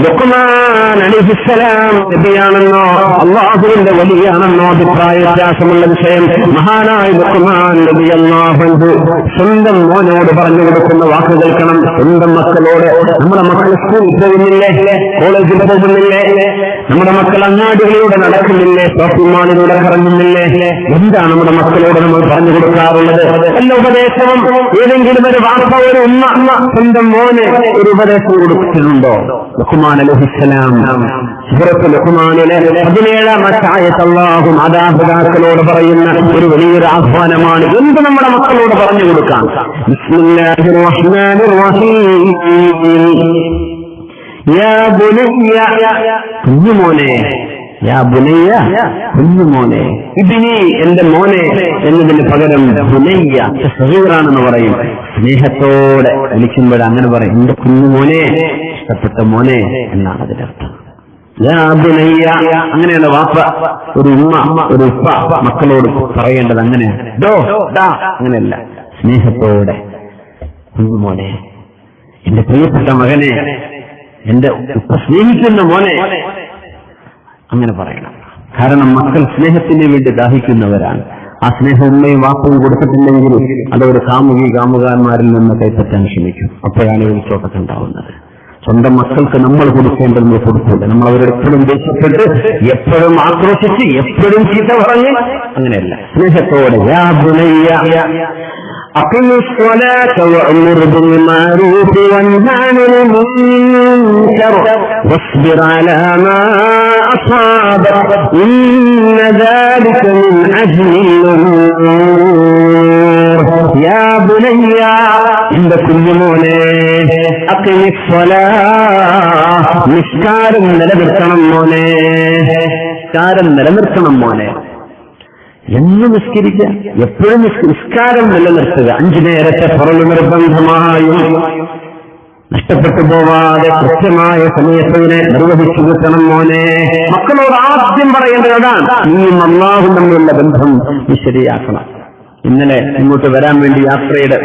ലുഖ്മാൻ അലൈഹിസ്സലാം നബിയാണെന്നോ അള്ളാഹുവിന്റെ വലിയാണെന്നോ അഭിപ്രായ വ്യത്യാസമുള്ള വിഷയം. മഹാനായ ലുഖ്മാൻ റളിയല്ലാഹു അൻഹു സ്വന്തം മോനോട് പറഞ്ഞു കൊടുക്കുന്ന വാക്ക് കേൾക്കണം. സ്വന്തം മക്കളോട്, നമ്മുടെ മക്കൾ സ്കൂളിൽ പോകുന്നില്ലേ, കോളേജിൽ പോകുന്നില്ലേ, നമ്മുടെ മക്കൾ അങ്ങാടികളിലൂടെ നടക്കുന്നില്ലേ, ഷോപ്പിംഗ് മാളിലൂടെ കറങ്ങുന്നില്ലേ, എന്താണ് നമ്മുടെ മക്കളോട് നമ്മൾ പറഞ്ഞു കൊടുക്കാറുള്ളത്? എല്ലാ ഉപദേശവും ഏതെങ്കിലും ഒരു വാപ്പ, ഒരു ഉമ്മ സ്വന്തം മോന് ഒരു ഉപദേശം കൊടുത്തിട്ടുണ്ടോ? ലുഖ്മാൻ അലൈഹിസ്സലാം സൂറത്തുൽ ലുഖ്മാനിലെ 17-ാമത്തെ ആയത്ത് അല്ലാഹു മാതാപിതാക്കളോട് പറയുന്ന ഒരു വലിയൊരു ആഹ്വാനമാണ്. എന്ത് നമ്മുടെ മക്കളോട് പറഞ്ഞു കൊടുക്കാം? ബിസ്മില്ലാഹിർ റഹ്മാനിർ റഹീം. യാ ബുനയ്യ, കുഞ്ഞുമോനെ, യാ ബുനയ്യ, കുഞ്ഞുമോനെ, ഇബ്നി, എന്റെ മോനെ എന്നതിന് പകരം ബുനയ്യ സഗീറാണെന്ന് പറയും. സ്നേഹത്തോടെ വിളിക്കുമ്പോൾ അങ്ങനെ പറയും, എന്റെ കുഞ്ഞുമോനെ, ഇഷ്ടപ്പെട്ട മോനെ എന്നാണ് അതിനർത്ഥം. യാ ബുനയ്യ, അങ്ങനെയാണ് വാപ്പ, ഒരു ഉമ്മ, ഒരു ഉപ്പ മക്കളോട് പറയേണ്ടത്. അങ്ങനെയാണ്, അങ്ങനെയല്ല, സ്നേഹത്തോടെ കുഞ്ഞുമോനെ, എന്റെ പ്രിയപ്പെട്ട മകനെ, എന്റെ ഉപ്പ സ്നേഹിക്കുന്ന മോനെ, അങ്ങനെ പറയണം. കാരണം മക്കൾ സ്നേഹത്തിന് വേണ്ടി ദാഹിക്കുന്നവരാണ്. ആ സ്നേഹം ഉമ്മയും വാപ്പയും കൊടുത്തിട്ടില്ലെങ്കിൽ അതൊരു കാമുകാന്മാരിൽ നിന്ന് കൈപ്പറ്റാൻ ശ്രമിക്കും. അപ്പോഴാണ് വിളിച്ചോട്ടൊക്കെ ഉണ്ടാവുന്നത്. സ്വന്തം മക്കൾക്ക് നമ്മൾ കൊടുക്കേണ്ടത് നമ്മൾ കൊടുക്കില്ല. നമ്മൾ അവരെപ്പോഴും ദേഷ്യപ്പെട്ട്, എപ്പോഴും ആക്രോശിച്ച്, എപ്പോഴും ചീത്ത പറഞ്ഞ്, അങ്ങനെയല്ല, സ്നേഹത്തോടെ. യാ ബുനയ്യ أقم الصلاة وأمر بالمعروف وانه عن المنكر واصبر على ما أصابك إن ذلك من عزم الأمور. يا بني عند كل مولى أقم الصلاة نشكارا നിലനിർത്തണം മോനെ. എന്ന് നിസ്കരിക്കുക, എപ്പോഴും നിസ്കാരം നിലനിർത്തുക. 5 നേരത്തെ ഫർള് നിർബന്ധമായും നഷ്ടപ്പെട്ടു പോവാതെ കൃത്യമായ സമയത്തിനെ നിർവഹിച്ചു കിട്ടണം മോനെ. മക്കളോട് ആദ്യം പറയേണ്ടത് അതാണ്. നീയും അല്ലാഹുവും തമ്മിലുള്ള ബന്ധം നീ ശരിയാക്കണം. ഇന്നലെ ഇങ്ങോട്ട് വരാൻ വേണ്ടി യാത്രയുടെ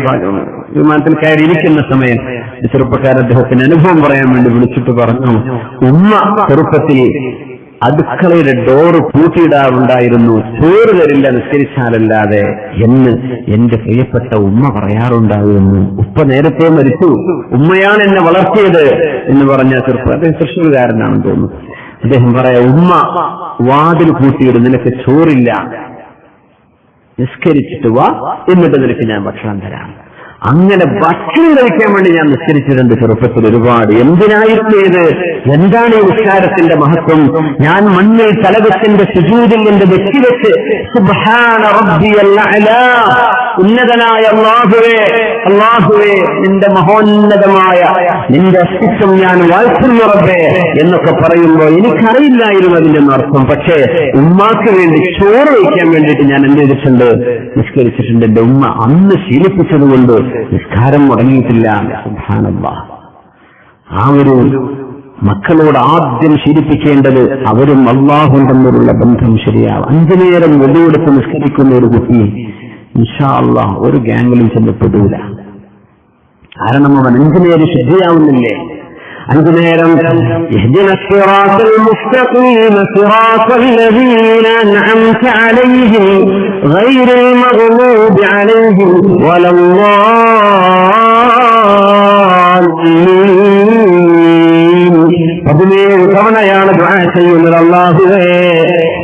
വിമാനത്തിൽ കയറിയിരിക്കുന്ന സമയം ചെറുപ്പക്കാരൻ അദ്ദേഹത്തിന് അനുഭവം പറയാൻ വേണ്ടി വിളിച്ചിട്ട് പറഞ്ഞു, ഉമ്മ ചെറുപ്പത്തിൽ അടുക്കളയുടെ ഡോറ് പൂട്ടിയിടാറുണ്ടായിരുന്നു, ചോറ് തരില്ല നിസ്കരിച്ചാലല്ലാതെ എന്ന് എന്റെ പ്രിയപ്പെട്ട ഉമ്മ പറയാറുണ്ടായിരുന്നു. ഉപ്പ നേരത്തെ മരിച്ചു, ഉമ്മയാണ് എന്നെ വളർത്തിയത് എന്ന് പറഞ്ഞ ചെറുപ്പം തൃശ്ശൂർകാരനാണെന്ന് തോന്നുന്നു. അദ്ദേഹം പറയാ, ഉമ്മ വാതിൽ പൂട്ടിയിടും, നിനക്ക് ചോറില്ല, നിസ്കരിച്ചിട്ട് വാ, എന്നിട്ട് നിനക്ക് ഞാൻ ഭക്ഷണം തരാം. അങ്ങനെ ഭക്ഷണം കഴിക്കാൻ വേണ്ടി ഞാൻ നിസ്കരിച്ചിട്ടുണ്ട് ചെറുപ്പത്തിൽ ഒരുപാട്. എന്തിനായിരുന്നത്? എന്താണ് ഈ നിസ്കാരത്തിന്റെ മഹത്വം? ഞാൻ മണ്ണിൽ തലവെച്ചിന്റെ സുജൂദിൽ എന്റെ വെച്ച് സുബ്ഹാന റബ്ബിയൽ അഅ്ലാ, ഉന്നതനായ അല്ലാഹുവേ നിന്റെ മഹോന്നതമായ നിന്റെ അസ്തിത്വം ഞാൻ വാഴ്ത്തുന്നു റബ്ബേ എന്നൊക്കെ പറയുമ്പോൾ എനിക്കറിയില്ലായിരുന്നു അതിന്റെ അർത്ഥം. പക്ഷേ ഉമ്മാക്ക് വേണ്ടി ചോറ് വയ്ക്കാൻ വേണ്ടിയിട്ട് ഞാൻ എന്ത് ചെയ്തിട്ടുണ്ട്? നിസ്കരിച്ചിട്ടുണ്ട്. എന്റെ ഉമ്മ അന്ന് ശീലിപ്പിച്ചതുകൊണ്ട് നിസ്കാരം മുടങ്ങിയിട്ടില്ല. സുബ്ഹാനല്ലാഹ്. ആ ഒരു മക്കളോട് ആദ്യം ശീലിപ്പിക്കേണ്ടത് അവരും അല്ലാഹുവും തമ്മിലുള്ള ബന്ധം ശരിയാവും. 5 നേരം വെടിയെടുത്ത് നിസ്കരിക്കുന്ന ഒരു കുട്ടി ഇൻഷാ അല്ലാഹ് ഒരു ഗാംഗിലും ചെന്നപ്പെടൂല. കാരണം അവൻ 5 നേരം ശുദ്ധിയാവുന്നില്ലേ? 5 നേരം ഇഹ്ദിന സിറാത്തൽ മുസ്തഖീമ സിറാത്തൽ ലദീന അൻഅംത അലൈഹിം ഗൈറിൽ മഗ്ലൂബി അലൈഹിം വലല്ലാഹീൻ. 17 തവണയാണ് ദുആ ചെയ്യുന്നത്. അല്ലാഹുവേ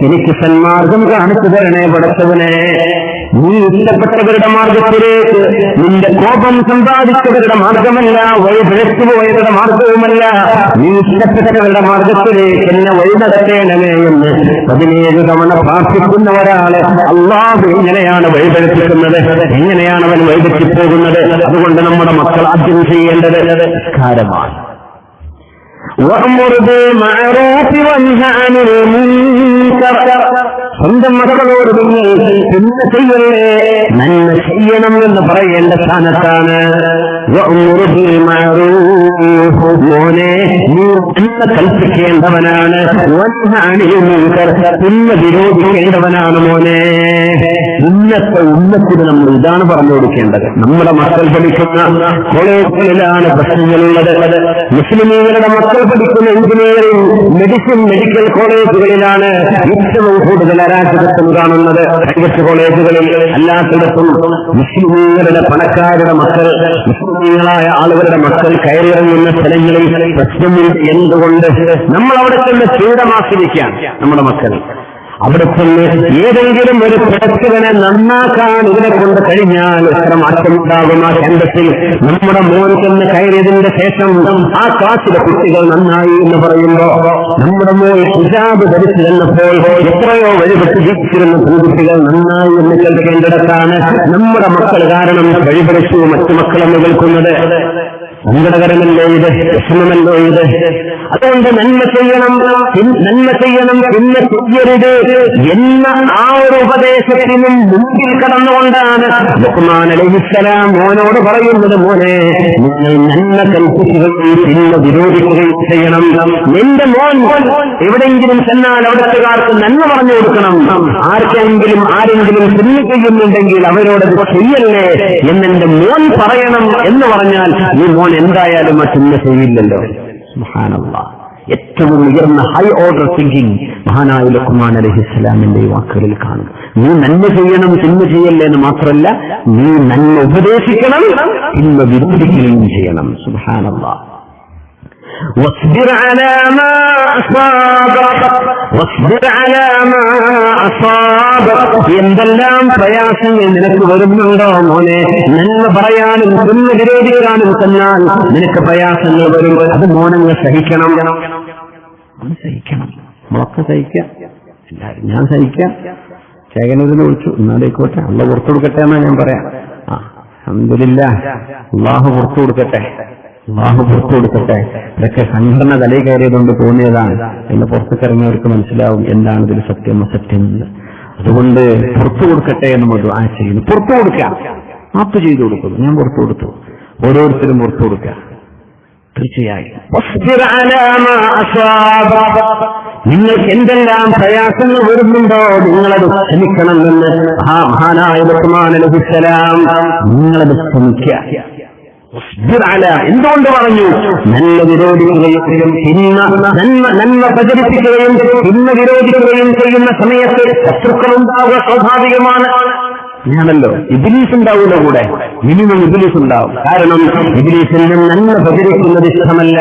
എനിക്ക് സന്മാർഗം കാണിച്ചു തരണേ പടച്ചവനെ. നീ ഇഷ്ടപ്പെട്ടവരുടെ മാർഗത്തിലേക്ക്, നിന്റെ കോപം സമ്പാദിച്ചവരുടെ മാർഗമല്ല, വഴിപിഴച്ചു പോയവരുടെ മാർഗവുമല്ല, നീ ഇഷ്ടപ്പെട്ടവരുടെ മാർഗത്തിലേക്ക് എന്നെ വഴി നടത്തേണമേ എന്ന് 17 തവണ പ്രാർത്ഥിക്കുന്ന ഒരാളെ അല്ലാഹു എങ്ങനെയാണ് വഴിപിഴപ്പിക്കുന്നത്? എങ്ങനെയാണ് അവൻ വഴിതെറ്റിപ്പോകുന്നത്? അതുകൊണ്ട് നമ്മുടെ മക്കൾ ആദ്യം ചെയ്യേണ്ടത് നിസ്കാരമാണ്. സ്വന്തം മക്കളോട് നിങ്ങൾ നന്മ ചെയ്യല്ലേ, നന്മ ചെയ്യണം എന്ന് പറയേണ്ട സ്ഥാനത്താണ്. വഅ്മുർ ബിൽ മഅറൂഫ്, മോനെ നീ നന്മ കൽപ്പിക്കേണ്ടവനാണ്, വൻഹ അനിൽ മുൻകർ, തിന്മ വിരോധിക്കേണ്ടവനാണ് മോനെ. ഇന്നത്തെ ഉമ്മത്തിന് നമ്മൾ ഇതാണ് പറഞ്ഞു കൊടുക്കേണ്ടത്. നമ്മുടെ മക്കൾ പഠിക്കുന്ന കോളേജുകളിലാണ് പ്രശ്നങ്ങളുള്ളത്. മുസ്ലിമീങ്ങളുടെ മക്കൾ പഠിക്കുന്ന എഞ്ചിനീയറിംഗ്, മെഡിസിൻ, മെഡിക്കൽ കോളേജുകളിലാണ് ഏറ്റവും കൂടുതൽ അരാജകത്വം കാണുന്നത്. പ്രൈവറ്റ് കോളേജുകളിൽ അല്ലാത്തിടത്തും മുസ്ലിമീങ്ങളുടെ പണക്കാരുടെ മക്കൾ, മുസ്ലിമീങ്ങളായ ആളുകളുടെ മക്കൾ കയറിയിറങ്ങുന്ന സ്ഥലങ്ങളിൽ പ്രശ്നമുണ്ട്. എന്തുകൊണ്ട്? നമ്മൾ അവിടെ ചെന്ന് പീഡമാസ്വദിക്കാൻ നമ്മുടെ മക്കൾ അവിടെ ചെന്ന് ഏതെങ്കിലും ഒരു പ്രവർത്തകനെ നന്നാക്കാൻ ഇതിനെ കൊണ്ട് കഴിഞ്ഞാൽ എത്ര മാറ്റമുണ്ടാകും ആ ക്യാമ്പസിൽ. നമ്മുടെ മോൻ ചെന്ന് കയറിയതിന്റെ ശേഷം ആ ക്ലാസ്സിലെ കുട്ടികൾ നന്നായി എന്ന് പറയുമ്പോ, നമ്മുടെ മോൻ ഹിജാബ് ധരിച്ചു ചെന്നപ്പോൾ എത്രയോ വഴിപെട്ട് ജീവിച്ചിരുന്ന പെൺകുട്ടികൾ നന്നായി എന്ന് കേൾക്കേണ്ടിടത്താണ് നമ്മുടെ മക്കൾ കാരണം വഴിപെടുത്തു മറ്റു മക്കളെന്ന് കേൾക്കുന്നത്. സങ്കടകരമല്ലോ ഇത്, വിഷമമല്ലോ ഇത്. അതുകൊണ്ട് നന്മ ചെയ്യണം, പിന്നെ ചെയ്യരുത് എന്ന ആ ഒരു ഉപദേശത്തിനും മുമ്പിൽ കടന്നുകൊണ്ടാണ് ലുഖ്മാൻ അലൈഹിസ്സലാം മോനോട് പറയുന്നത്, മോനെ നിങ്ങൾ നന്മ കൽപ്പിക്കുകയും പിന്നെ വിരോധിക്കുകയും ചെയ്യണം. നിന്റെ മോൻ എവിടെയെങ്കിലും ചെന്നാൽ അവിടത്തുകാർക്ക് നന്മ പറഞ്ഞു കൊടുക്കണം. ആരെങ്കിലും തിന്നു ചെയ്യുന്നുണ്ടെങ്കിൽ അവരോടത് ചെയ്യല്ലേ എന്നെന്റെ മോൻ പറയണം എന്ന് പറഞ്ഞാൽ ഈ മോൻ എന്തായാലും ആ തിന്മ ചെയ്യില്ലല്ലോ. സുബ്ഹാനല്ലാഹ്. ഏറ്റവും ഉയർന്ന ഹൈ ഓർഡർ തിങ്കിങ് മഹാനായ ലുഖ്മാൻ അലൈഹിസ്സലാമിന്റെ ഈ വാക്കുകളിൽ കാണും. നീ നന്മ ചെയ്യണം, തിന്മ ചെയ്യല്ലേ എന്ന് മാത്രമല്ല, നീ നന്മ ഉപദേശിക്കണം, തിന്മ വിരോധിക്കുകയും ചെയ്യണം. സുബ്ഹാനല്ലാഹ്. واصبر على ما أصابك, എന്തെല്ലാം പ്രയാസങ്ങൾ നിനക്ക് വരുന്നുണ്ടോ മോനെ, നന്മ പറയാനും തിന്മ വിരോധിക്കാനും തന്നാൽ നിനക്ക് പ്രയാസങ്ങൾ വരും. അത് മോനങ്ങ് സഹിക്കണം. നമ്മളൊക്കെ സഹിക്കാം, എല്ലാവരും. ഞാൻ സഹിക്കാം, ചേകനൊരുന്ന് വിളിച്ചു, എന്നാലേക്കോട്ടെ, അള്ളാഹ് പുറത്തു കൊടുക്കട്ടെ എന്നാ ഞാൻ പറയാം. അൽഹംദുലില്ലാഹ്, അള്ളാഹു പുറത്തു കൊടുക്കട്ടെ. ഇതൊക്കെ സംഘടന തലയിൽ കയറിയതുകൊണ്ട് തോന്നിയതാണ് എന്ന് പുറത്തേക്കിറങ്ങിയവർക്ക് മനസ്സിലാവും എന്താണ് ഇതിൽ സത്യം അസത്യം എന്ന്. അതുകൊണ്ട് പുറത്തു കൊടുക്കട്ടെ എന്ന് നമ്മൾ ദുആ ചെയ്യുന്നു. പുറത്തു കൊടുക്കാം, മാപ്പ് ചെയ്തു കൊടുക്കുന്നു. ഞാൻ പുറത്തു കൊടുത്തു, ഓരോരുത്തരും പുറത്തു കൊടുക്കുക. തീർച്ചയായും നിങ്ങൾക്ക് എന്തെല്ലാം പ്രയാസങ്ങൾ വരുന്നുണ്ടോ നിങ്ങളത് ക്ഷമിക്കണമെന്ന് മഹാനായ ലുഖ്മാൻ അലൈഹിസ്സലാം നിങ്ങളത് ക്ഷമിക്കുക. എന്തുകൊണ്ട് പറഞ്ഞു? നന്മ വിരോധിക്കുകയും നന്മ പ്രചരിപ്പിക്കുകയും തിന്മ വിരോധിക്കുകയും ചെയ്യുന്ന സമയത്ത് ശത്രുക്കളുണ്ടാവുക സ്വാഭാവികമാണ്. ഞാനല്ലോ ഇബ്ലീസ് ഉണ്ടാവില്ല, കൂടെ മിനിമം ഇബ്ലീസ് ഉണ്ടാവും. കാരണം ഇബ്ലീസിന് നന്മ പ്രചരിക്കുന്നത് ഇഷ്ടമല്ല,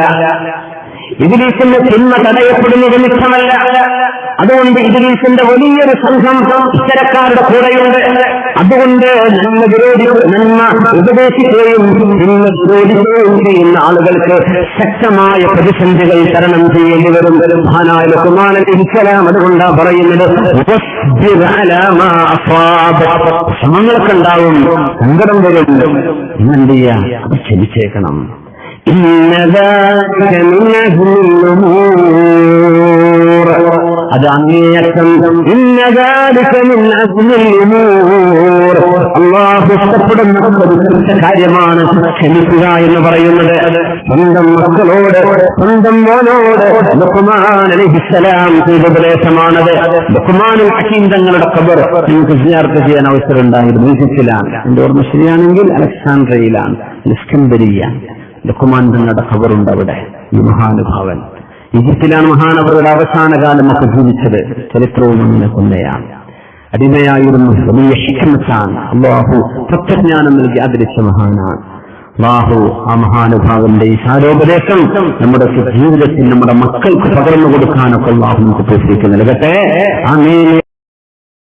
ഇബ്ലീസിന്റെ തിന്മ തടയപ്പെടുന്നതും ഇഷ്ടമല്ല. അതുകൊണ്ട് ഇബ്ലീസിന്റെ വലിയൊരു സംഘം ഇത്തരക്കാരുടെ കൂടെയുണ്ട്. അതുകൊണ്ട് നന്മ ഉപദേശിക്കുകയും തിന്മ വിരോധിക്കുകയും ചെയ്യുന്ന ആളുകൾക്ക് ശക്തമായ പ്രതിസന്ധികൾ തരണം ചെയ്യേണ്ടി വരും. മഹാനായ ലുഖ്മാൻ അലൈഹിസ്സലാം അതുകൊണ്ടാ പറയുന്നത്, ശ്രമങ്ങളൊക്കെ ഉണ്ടാവും, സങ്കടം വരും, ഇന്നെന്ത് ചെയ്യാ, അത് ക്ഷമിച്ചേക്കണം. അത് അങ്ങേയറ്റം അല്ലാഹു ഇഷ്ടപ്പെടുന്ന കാര്യമാണ് ക്ഷമിക്കുക എന്ന് പറയുന്നത്. സ്വന്തം മക്കളോട്, സ്വന്തം മോനോട് ലുഖ്മാൻ അലൈഹിസ്സലാം ചെയ്ത ഉപദേശമാണത്. ലുഖ്മാനുൽ ഹകീം തങ്ങളുടെ ഖബർ നിങ്ങൾക്ക് സിയാറത്ത് ചെയ്യാൻ അവസരം ഉണ്ടായിരുന്നു. ഈജിപ്തിലാണ്, എന്റെ ഓർമ്മ ശരിയാണെങ്കിൽ അലക്സാൻഡ്രിയയിലാണ്, ഇസ്കന്ദരിയ. ലുഖ്മാൻ തങ്ങളുടെ ഖബറുണ്ട് അവിടെ. ഈ മഹാനുഭാവൻ ഈജിപ്തിലാണ് മഹാനവരുടെ അവസാന കാലമൊക്കെ ജീവിച്ചത്. ചരിത്രവും അങ്ങനെ കൊന്നെയാണ്. അടിമയായിരുന്നു, വലിയ ഹിക്മത്താണ്. അല്ലാഹു തത്വജ്ഞാനം നൽകി ആദരിച്ച മഹാനാണ്. അല്ലാഹു ആ മഹാനുഭാവന്റെ ഈ സാരോപദേശം നമ്മുടെ ജീവിതത്തിൽ നമ്മുടെ മക്കൾക്ക് പകർന്നു കൊടുക്കാനൊക്കെ അല്ലാഹു നമുക്ക് തൗഫീഖ് നൽകട്ടെ. ആമീൻ.